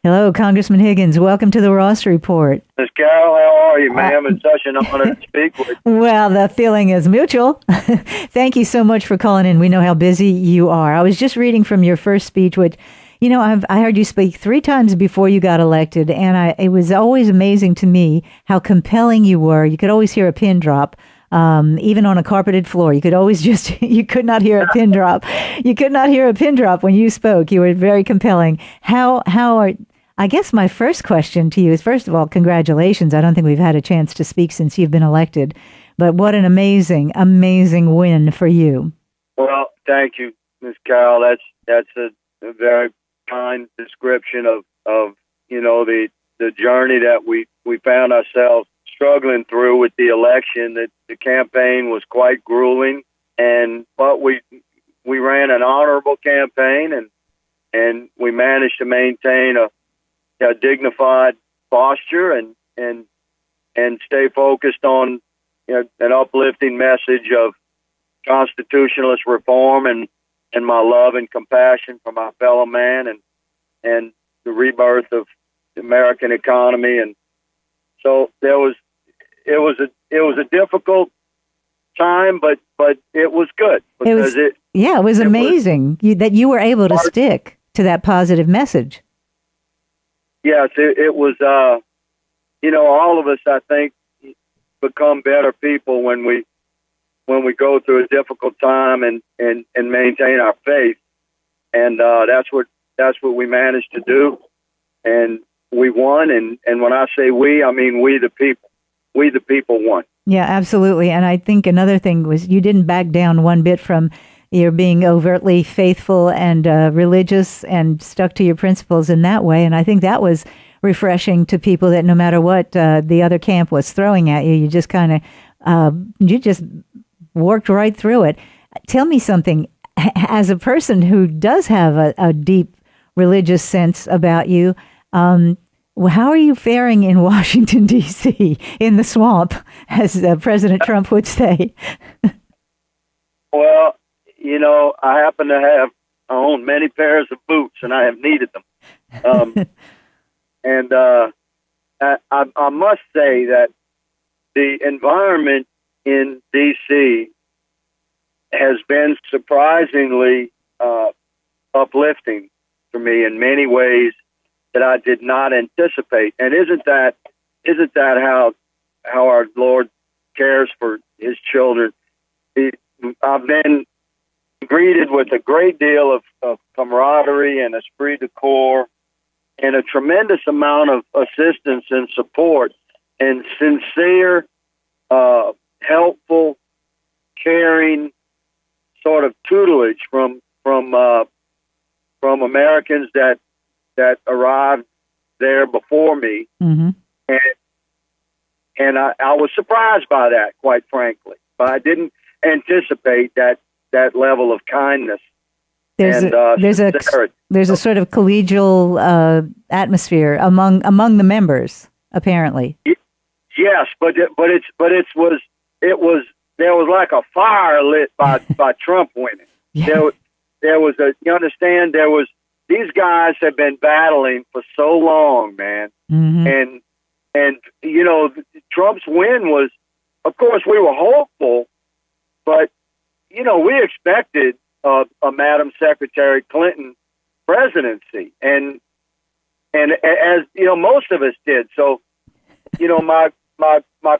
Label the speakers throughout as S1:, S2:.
S1: Hello, Congressman Higgins. Welcome to the Ross Report.
S2: Ms. Carol, how are you, ma'am? It's such an honor to speak with you.
S1: Well, the feeling is mutual. Thank you so much for calling in. We know how busy you are. I was just reading from your first speech, which, you know, I heard you speak 3 times before you got elected, and it was always amazing to me how compelling you were. You could always hear a pin drop. Even on a carpeted floor, you could always you could not hear a pin drop. You could not hear a pin drop when you spoke. You were very compelling. I guess my first question to you is, first of all, congratulations. I don't think we've had a chance to speak since you've been elected, but what an amazing, amazing win for you.
S2: Well, thank you, Ms. Carol. That's a very kind description of you know, the journey that we found ourselves struggling through with the election. That the campaign was quite grueling, but we ran an honorable campaign, and we managed to maintain a dignified posture and stay focused on, you know, an uplifting message of constitutionalist reform and my love and compassion for my fellow man and the rebirth of the American economy. And so it was a difficult time, but it was good because it was
S1: amazing that you were able to stick to that positive message.
S2: Yes, it was, you know, all of us, I think, become better people when we go through a difficult time and maintain our faith. And that's what we managed to do. And we won. And when I say we, I mean we the people. We the people won.
S1: Yeah, absolutely. And I think another thing was you didn't back down one bit from your being overtly faithful and religious and stuck to your principles in that way. And I think that was refreshing to people, that no matter what the other camp was throwing at you, you just kind of, you just worked right through it. Tell me something, as a person who does have a deep religious sense about you, how are you faring in Washington, D.C., in the swamp, as President Trump would say?
S2: Well, you know, I own many pairs of boots, and I have needed them. And I must say that the environment in D.C. has been surprisingly uplifting for me in many ways that I did not anticipate. And isn't that how our Lord cares for His children? I've been greeted with a great deal of camaraderie and esprit de corps and a tremendous amount of assistance and support and sincere, helpful, caring sort of tutelage from Americans that arrived there before me.
S1: Mm-hmm.
S2: And I was surprised by that, quite frankly. But I didn't anticipate that level of kindness. There's
S1: a sort of collegial atmosphere among the members, apparently.
S2: Yes, but there was like a fire lit by Trump winning. Yeah. There was you understand, these guys have been battling for so long, man.
S1: Mm-hmm.
S2: And you know, Trump's win was, of course, we were hopeful, but you know, we expected a Madam Secretary Clinton presidency, and as you know, most of us did. So, you know, my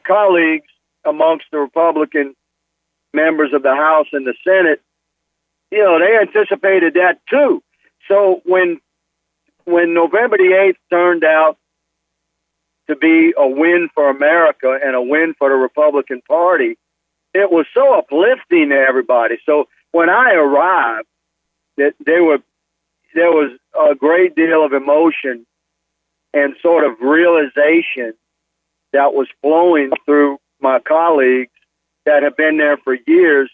S2: colleagues amongst the Republican members of the House and the Senate, you know, they anticipated that too. So when November the 8th turned out to be a win for America and a win for the Republican Party, it was so uplifting to everybody. So when I arrived, there was a great deal of emotion and sort of realization that was flowing through my colleagues that have been there for years,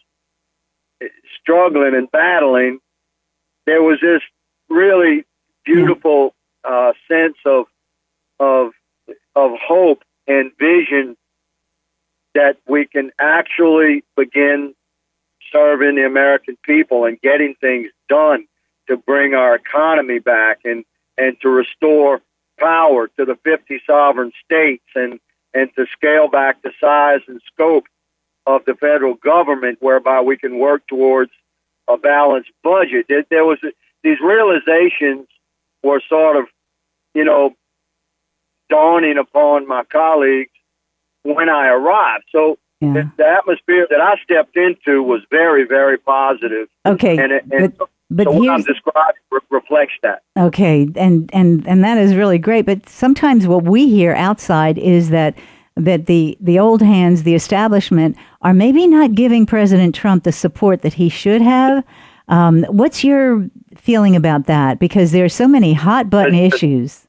S2: struggling and battling. There was this really beautiful sense of hope and vision that we can actually begin serving the American people and getting things done to bring our economy back and and to restore power to the 50 sovereign states and to scale back the size and scope of the federal government, whereby we can work towards a balanced budget. There was these realizations were sort of, dawning upon my colleagues when I arrived. So the atmosphere that I stepped into was very, very positive.
S1: Okay,
S2: but so what I'm describing reflects that.
S1: Okay, and that is really great. But sometimes what we hear outside is that the old hands, the establishment, are maybe not giving President Trump the support that he should have. What's your feeling about that? Because there are so many hot button issues.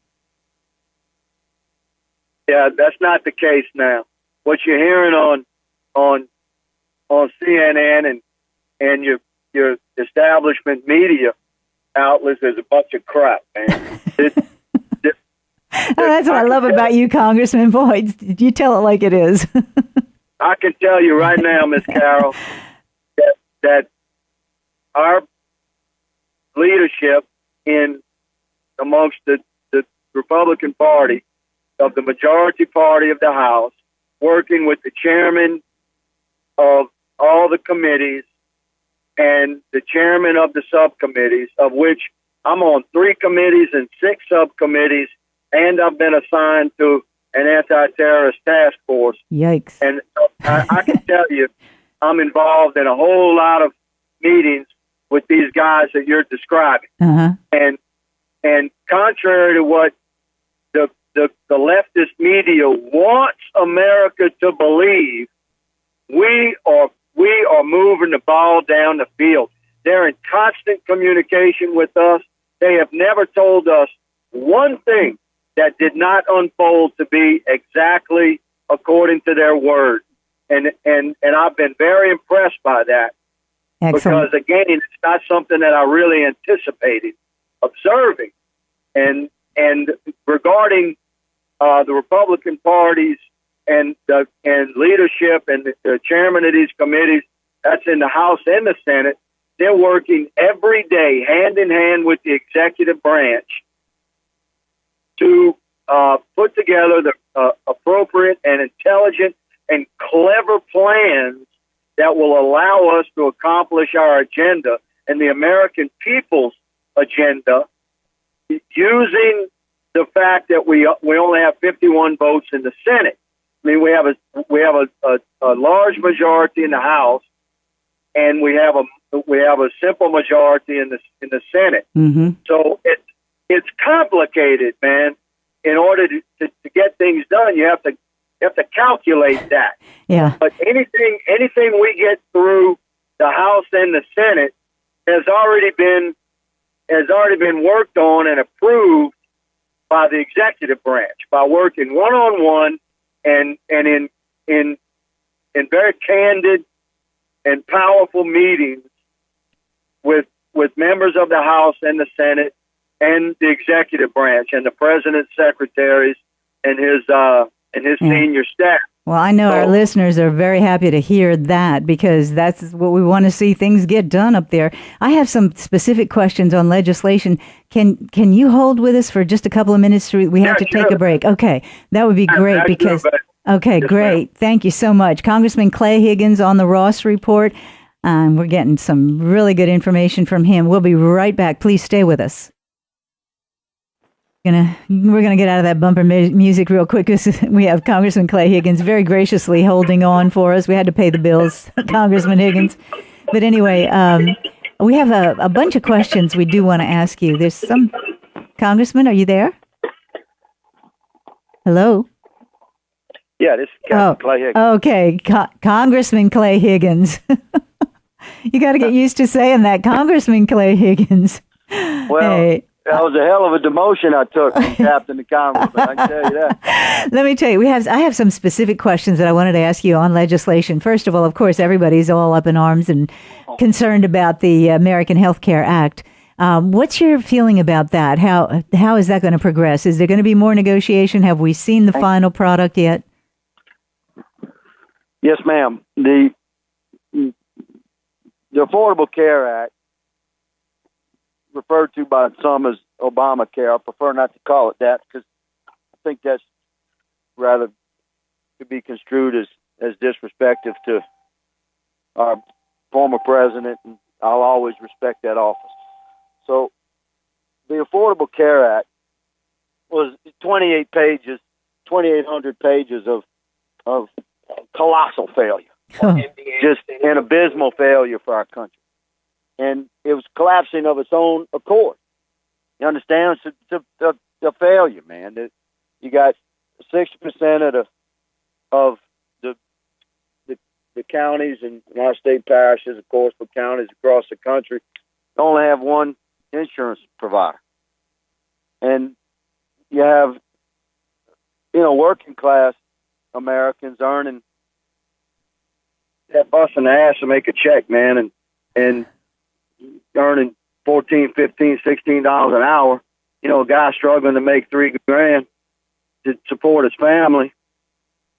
S2: Yeah, that's not the case now. What you're hearing on CNN and your establishment media outlets is a bunch of crap, man.
S1: That's what I love about you, Congressman. Boy, you tell it like it is.
S2: I can tell you right now, Miss Carol, that our leadership amongst the Republican Party of the majority party of the House, working with the chairman of all the committees and the chairman of the subcommittees, of which I'm on 3 committees and 6 subcommittees, and I've been assigned to an anti-terrorist task force.
S1: Yikes.
S2: And I can tell you, I'm involved in a whole lot of meetings with these guys that you're describing.
S1: Uh-huh.
S2: And contrary to what the leftist media wants America to believe, we are moving the ball down the field. They're in constant communication with us. They have never told us one thing that did not unfold to be exactly according to their word. And I've been very impressed by that.
S1: Excellent.
S2: Because again, it's not something that I really anticipated observing. And regarding the Republican parties and leadership and the chairman of these committees, that's in the House and the Senate, they're working every day hand in hand with the executive branch to put together the appropriate and intelligent and clever plans that will allow us to accomplish our agenda and the American people's agenda, using the fact that we only have 51 votes in the Senate. I mean, we have a large majority in the House, and we have a simple majority in the Senate.
S1: Mm-hmm.
S2: So it's complicated, man. In order to get things done, you have to calculate that.
S1: Yeah.
S2: But anything we get through the House and the Senate has already been worked on and approved by the executive branch by working one-on-one and in very candid and powerful meetings with members of the House and the Senate and the executive branch and the president's secretaries and his senior staff.
S1: Well, I know our listeners are very happy to hear that, because that's what we want to see, things get done up there. I have some specific questions on legislation. Can you hold with us for just a couple of minutes? We have to take a break. Okay, that would be great because. Okay, great. Thank you so much, Congressman Clay Higgins on the Ross Report. We're getting some really good information from him. We'll be right back. Please stay with us. We're gonna get out of that bumper music real quick, because we have Congressman Clay Higgins very graciously holding on for us. We had to pay the bills, Congressman Higgins. But anyway, we have a bunch of questions we do want to ask you. There's some... Congressman, are you there? Hello?
S2: Yeah, this is Clay Higgins.
S1: Okay, Congressman Clay Higgins. You got to get used to saying that, Congressman Clay Higgins.
S2: Well...
S1: Hey.
S2: That was a hell of a demotion I took from captain to congressman, I can tell you that.
S1: Let me tell you, I have some specific questions that I wanted to ask you on legislation. First of all, of course, everybody's all up in arms and concerned about the American Health Care Act. What's your feeling about that? How is that going to progress? Is there going to be more negotiation? Have we seen the final product yet?
S2: Yes, ma'am. The Affordable Care Act, referred to by some as Obamacare. I prefer not to call it that because I think that's rather to be construed as disrespectful to our former president, and I'll always respect that office. So the Affordable Care Act was 2,800 pages of colossal failure, just an abysmal failure for our country. And it was collapsing of its own accord. You understand? It's a failure, man. You got 60% of the counties and our state parishes, of course, but counties across the country only have one insurance provider. And you have, working class Americans earning that busting the ass to make a check, man, and earning $14, $15, $16 an hour. A guy struggling to make $3,000 to support his family,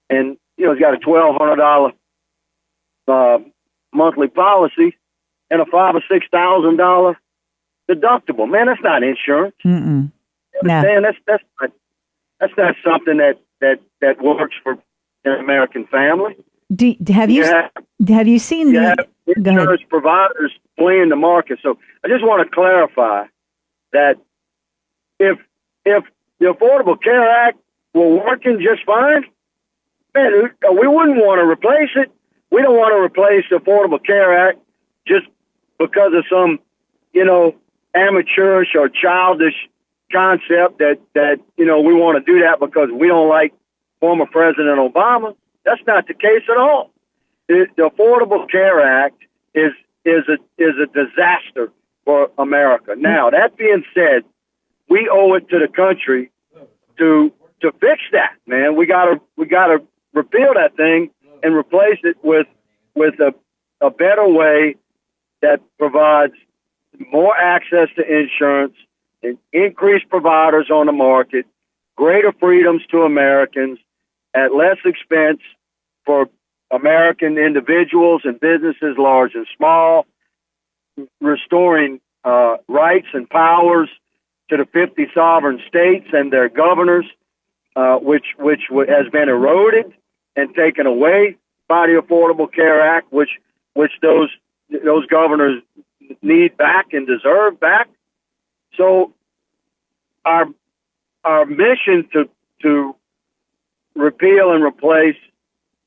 S2: and he's got a $1,200 monthly policy and a $5,000 or $6,000 deductible. Man, that's not insurance.
S1: Mm-mm.
S2: Understand? No. That's not something that works for an American family.
S1: Have you seen
S2: the insurance providers fleeing the market? So I just want to clarify that if the Affordable Care Act were working just fine, man, we wouldn't want to replace it. We don't want to replace the Affordable Care Act just because of some, amateurish or childish concept that we want to do that because we don't like former President Obama. That's not the case at all. The Affordable Care Act is a disaster for America. Now, that being said, we owe it to the country to fix that, man. We gotta repeal that thing and replace it with a better way that provides more access to insurance and increased providers on the market, greater freedoms to Americans at less expense for American individuals and businesses large and small, restoring rights and powers to the 50 sovereign states and their governors, which has been eroded and taken away by the Affordable Care Act, which those governors need back and deserve back. So our mission to repeal and replace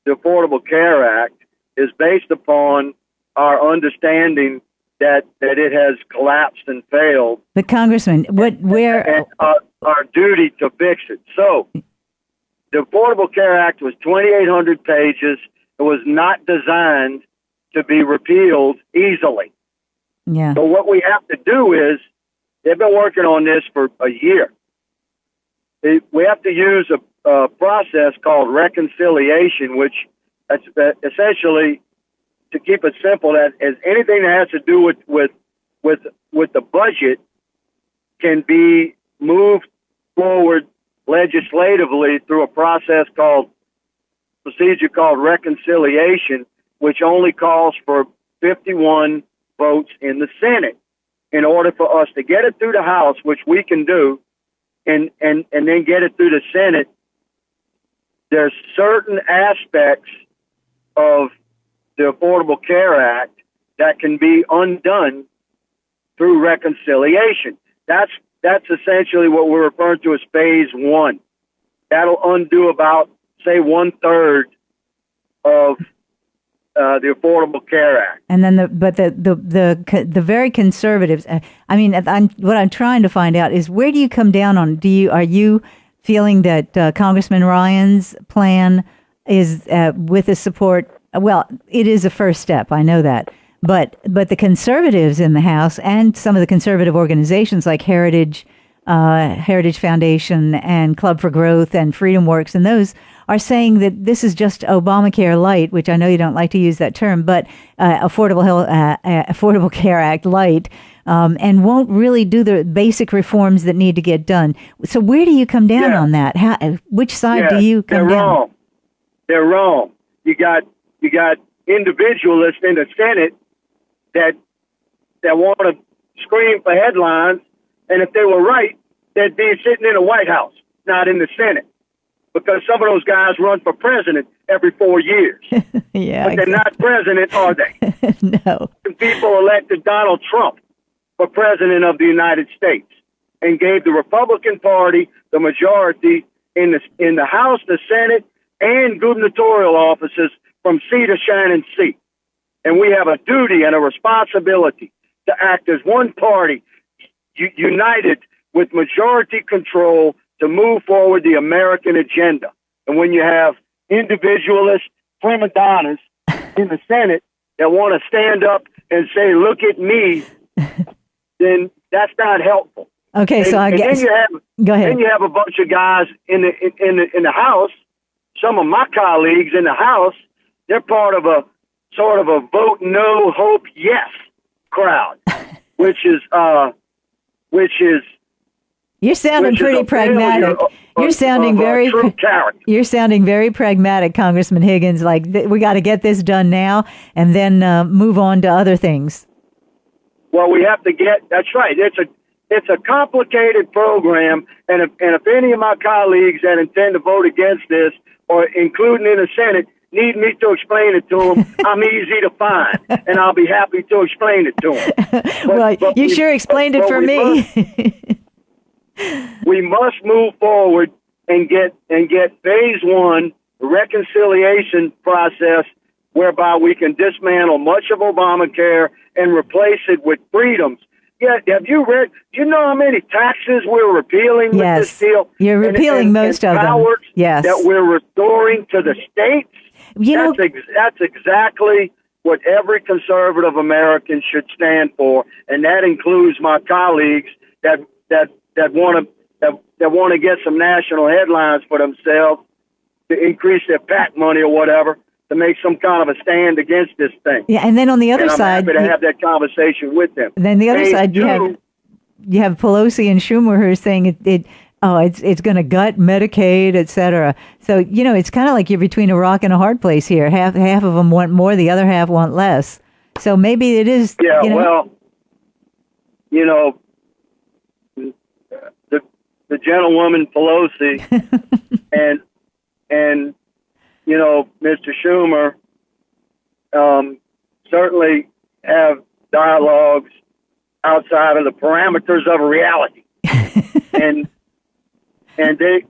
S2: the Affordable Care Act is based upon our understanding that it has collapsed and failed.
S1: But Congressman,
S2: and our duty to fix it. So the Affordable Care Act was 2,800 pages. It was not designed to be repealed easily.
S1: Yeah.
S2: So what we have to do is, they've been working on this for a year. We have to use a process called reconciliation, which essentially, to keep it simple, that is anything that has to do with the budget can be moved forward legislatively through a procedure called reconciliation, which only calls for 51 votes in the Senate in order for us to get it through the House, which we can do, and then get it through the Senate. There's certain aspects of the Affordable Care Act that can be undone through reconciliation. That's essentially what we're referring to as phase one. That'll undo about, say, 1/3 of the Affordable Care Act.
S1: And then the very conservatives. What I'm trying to find out is, where do you come down on? Are you feeling that Congressman Ryan's plan is with the support? Well, it is a first step. I know that, but the conservatives in the House and some of the conservative organizations like Heritage Foundation and Club for Growth and Freedom Works, and those are saying that this is just Obamacare light, which I know you don't like to use that term, but Affordable Care Act light, and won't really do the basic reforms that need to get done. So where do you come down on that? Which side do you come down?
S2: They're wrong. You got individualists in the Senate that want to scream for headlines And if they were right, they'd be sitting in the White House, not in the Senate, because some of those guys run for president every 4 years.
S1: Yeah,
S2: but they're not president, are they?
S1: No.
S2: People elected Donald Trump for president of the United States and gave the Republican Party the majority in the House, the Senate, and gubernatorial offices from sea to shining sea. And we have a duty and a responsibility to act as one party, united with majority control to move forward the American agenda. And when you have individualist prima donnas in the Senate that want to stand up and say, look at me, then that's not helpful.
S1: Okay, so I guess go ahead.
S2: Then you have a bunch of guys in the House. Some of my colleagues in the House, they're part of a sort of a vote no, hope yes crowd, which is
S1: you're sounding pretty pragmatic. You're sounding very pragmatic, Congressman Higgins. Like we got to get this done now, and then move on to other things.
S2: Well, we have to get. That's right. It's a complicated program, and if any of my colleagues that intend to vote against this, or including in the Senate, need me to explain it to them, I'm easy to find, and I'll be happy to explain it to them.
S1: But you sure explained it for me.
S2: We must move forward and get phase one, the reconciliation process, whereby we can dismantle much of Obamacare and replace it with freedoms. Yeah, have you read? Do you know how many taxes we're repealing with this deal?
S1: You're repealing most of them. Yes,
S2: that we're restoring to the states. That's exactly what every conservative American should stand for, and that includes my colleagues that want to get some national headlines for themselves to increase their PAC money or whatever, to make some kind of a stand against this thing.
S1: Yeah, and then on the other side,
S2: I'm happy to have that conversation with them.
S1: Then the other side, you have Pelosi and Schumer who are saying it's going to gut Medicaid, et cetera. So it's kind of like you're between a rock and a hard place here. Half of them want more, the other half want less. So maybe it is.
S2: Yeah, the gentlewoman Pelosi and Mr. Schumer certainly have dialogues outside of the parameters of reality, and they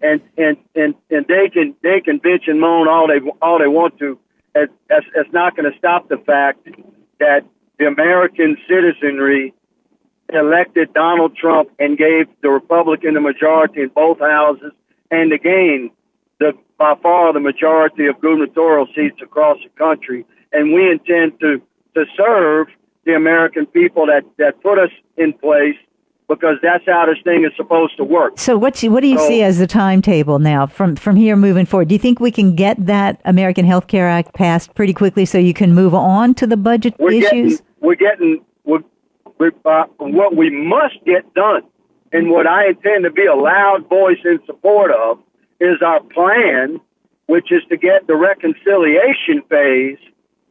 S2: can bitch and moan all they want to. It's not going to stop the fact that the American citizenry elected Donald Trump and gave the Republican the majority in both houses, and again, by far the majority of gubernatorial seats across the country. And we intend to serve the American people that put us in place, because that's how this thing is supposed to work.
S1: So what do you see as the timetable now from here moving forward? Do you think we can get that American Health Care Act passed pretty quickly so you can move on to the budget issues?
S2: What we must get done, and what I intend to be a loud voice in support of, is our plan, which is to get the reconciliation phase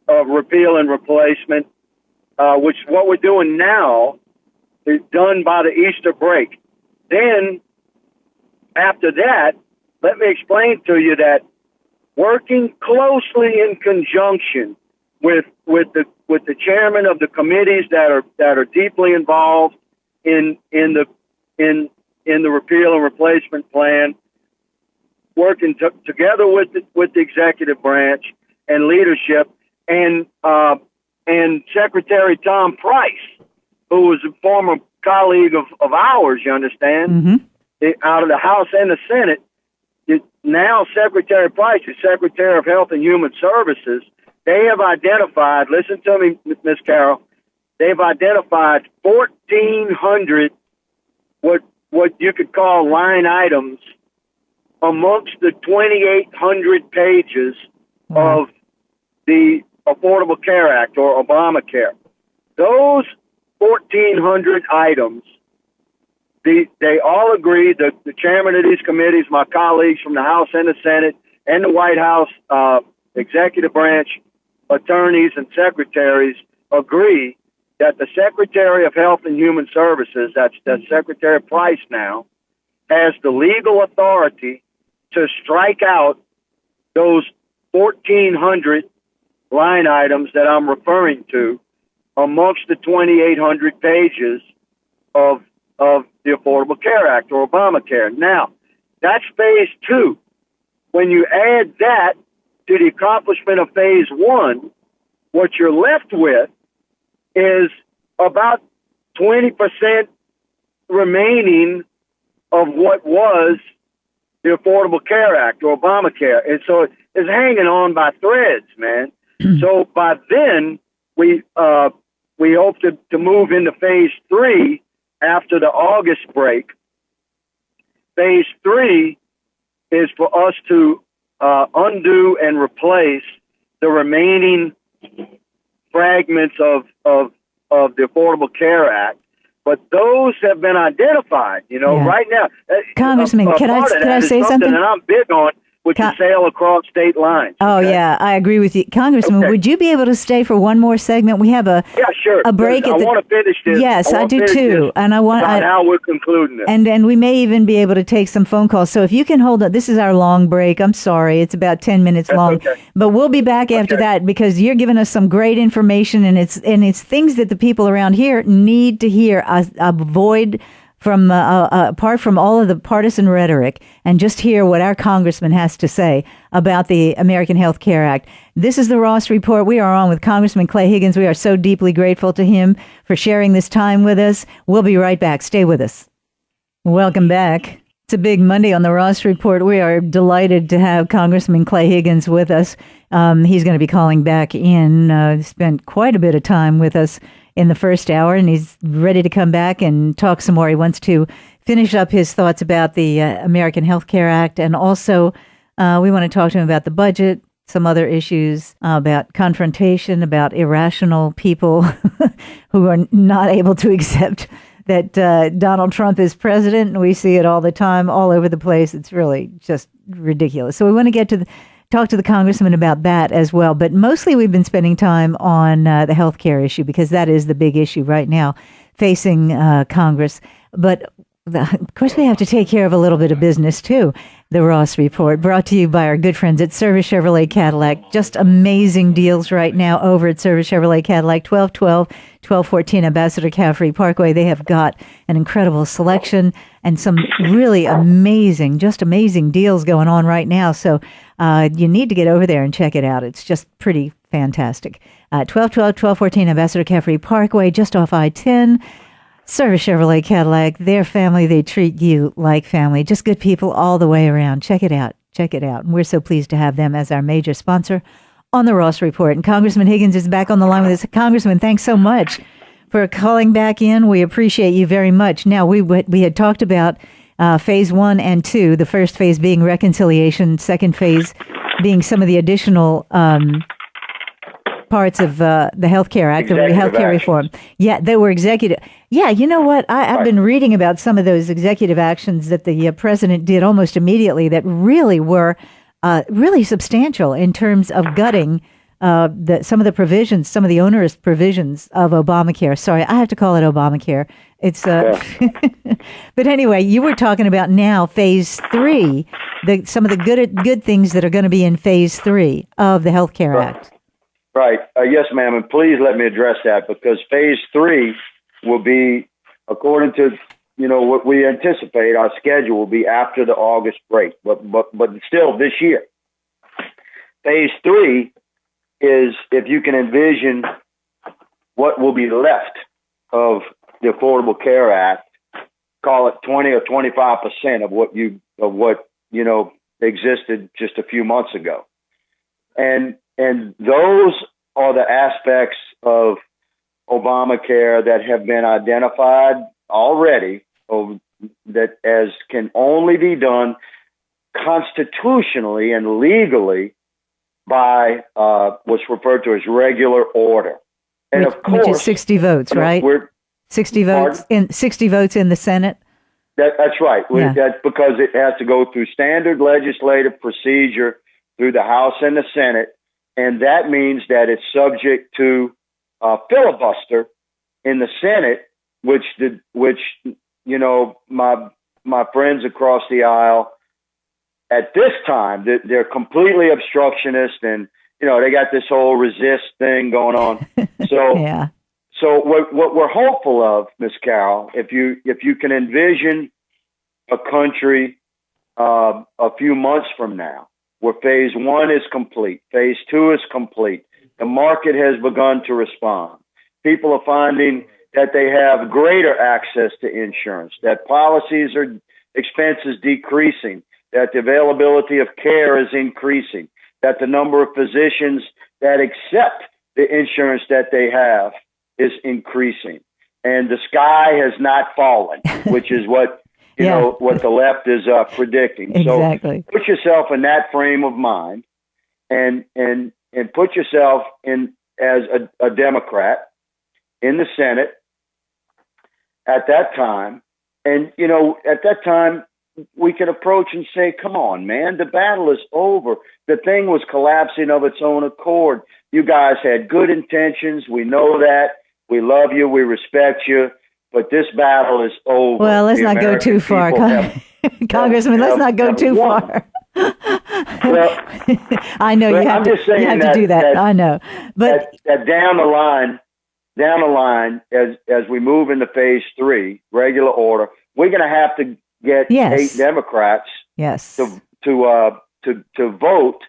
S2: of repeal and replacement, which is what we're doing now, is done by the Easter break. Then, after that, let me explain to you that working closely in conjunction with the chairman of the committees that are deeply involved in the repeal and replacement plan, working together with the executive branch and leadership, and Secretary Tom Price, who was a former colleague of ours, you understand, out of the House and the Senate. Now Secretary Price is Secretary of Health and Human Services. They have identified, listen to me, Ms. Carroll, they've identified 1,400 what you could call line items amongst the 2,800 pages of the Affordable Care Act, or Obamacare. Those 1,400 items, they all agree, the chairman of these committees, my colleagues from the House and the Senate and the White House executive branch attorneys and secretaries agree that the Secretary of Health and Human Services, that's Secretary Price now, has the legal authority to strike out those 1,400 line items that I'm referring to amongst the 2,800 pages of the Affordable Care Act or Obamacare. Now, that's phase 2. When you add that to the accomplishment of phase 1, what you're left with is about 20% remaining of what was the Affordable Care Act or Obamacare. And so it's hanging on by threads, man. So by then, we hope to move into phase 3 after the August break. Phase 3 is for us to undo and replace the remaining fragments of the Affordable Care Act. But those have been identified, right now.
S1: Congressman, can I say something?
S2: And I'm big on, which is sail across state lines.
S1: Oh,
S2: okay?
S1: yeah, I agree with you. Congressman, would you be able to stay for one more segment? We have a break.
S2: I want to finish this.
S1: Yes, I do too. And I want
S2: how we're concluding this.
S1: And we may even be able to take some phone calls. So if you can hold up, this is our long break. I'm sorry, it's about 10 minutes long.
S2: Okay.
S1: But we'll be back after that because you're giving us some great information, and it's things that the people around here need to hear. Avoid from apart from all of the partisan rhetoric, and just hear what our congressman has to say about the American Health Care Act. This is the Ross Report. We are on with Congressman Clay Higgins. We are so deeply grateful to him for sharing this time with us. We'll be right back. Stay with us. Welcome back. It's a big Monday on the Ross Report. We are delighted to have Congressman Clay Higgins with us. He's going to be calling back in, spent quite a bit of time with us in the first hour, and he's ready to come back and talk some more. He wants to finish up his thoughts about the American Health Care Act, and also we want to talk to him about the budget, some other issues about confrontation, about irrational people who are not able to accept that Donald Trump is president, and we see it all the time, all over the place. It's really just ridiculous. So we want to get to talk to the congressman about that as well. But mostly we've been spending time on the health care issue because that is the big issue right now facing Congress. But of course, we have to take care of a little bit of business, too. The Ross Report, brought to you by our good friends at Service Chevrolet Cadillac. Just amazing deals right now over at Service Chevrolet Cadillac, 1214 Ambassador Caffrey Parkway. They have got an incredible selection and some really amazing deals going on right now. So you need to get over there and check it out. It's just pretty fantastic. 1214 Ambassador Caffrey Parkway, just off I-10. Service Chevrolet Cadillac, their family, they treat you like family. Just good people all the way around. Check it out. And we're so pleased to have them as our major sponsor on the Ross Report. And Congressman Higgins is back on the line with us. Congressman, thanks so much for calling back in. We appreciate you very much. Now, we had talked about phase 1 and 2, the first phase being reconciliation, second phase being some of the additional parts of the Health Care Act, the health care reform. Yeah, they were executive. Yeah, you know what? I've been reading about some of those executive actions that the president did almost immediately that really were really substantial in terms of gutting some of the provisions, some of the onerous provisions of Obamacare. Sorry, I have to call it Obamacare. It's but anyway, you were talking about now phase 3, some of the good things that are going to be in phase 3 of the Health Care Act.
S3: Right. Yes, ma'am. And please let me address that because phase 3 will be, according to, what we anticipate, our schedule will be after the August break, but still this year. Phase 3 is, if you can envision what will be left of the Affordable Care Act, call it 20 or 25% of what existed just a few months ago. And those are the aspects of Obamacare that have been identified already that as can only be done constitutionally and legally by what's referred to as regular order. And of course,
S1: which is 60 votes, right? 60 votes in the Senate.
S3: That's right.
S1: Yeah.
S3: That's because it has to go through standard legislative procedure through the House and the Senate. And that means that it's subject to filibuster in the Senate, which you know, my friends across the aisle at this time, they're completely obstructionist, and you know, they got this whole resist thing going on. So
S1: yeah.
S3: So what we're hopeful of, Miss Carol, if you can envision a country a few months from now, where phase 1 is complete, phase 2 is complete, the market has begun to respond. People are finding that they have greater access to insurance, that policies are expenses decreasing, that the availability of care is increasing, that the number of physicians that accept the insurance that they have is increasing, and the sky has not fallen, which is what you know what the left is predicting.
S1: Exactly.
S3: So put yourself in that frame of mind, and put yourself in as a Democrat in the Senate at that time, and you know at that time we can approach and say, "Come on, man, the battle is over. The thing was collapsing of its own accord. You guys had good intentions. We know that. We love you. We respect you. But this battle is over."
S1: Well, let's not go too far, Congressman. Let's not go too far. Well, I know you have to do that. I know, but
S3: that down the line, as we move into phase 3, regular order, we're going to have to get 8 Democrats, to vote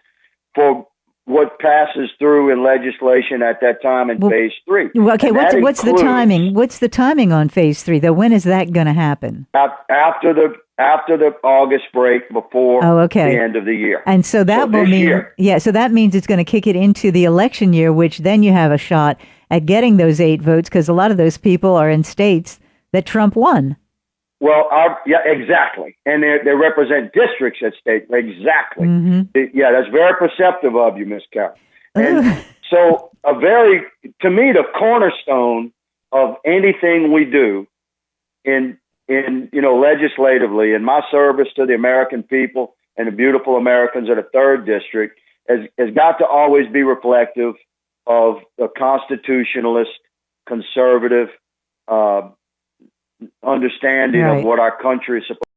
S3: for what passes through in legislation at that time in phase 3.
S1: Okay, what's the timing? What's the timing on phase 3 though? When is that going to happen?
S3: After the August break, before the end of the year.
S1: And so that will mean so that means it's going to kick it into the election year, which then you have a shot at getting those 8 votes, because a lot of those people are in states that Trump won.
S3: Well, exactly. And they represent districts at state. Exactly.
S1: Mm-hmm.
S3: That's very perceptive of you, Miss Carol. And so to me, the cornerstone of anything we do in legislatively, in my service to the American people and the beautiful Americans of the 3rd District, has got to always be reflective of a constitutionalist, conservative, understanding of what our country is supposed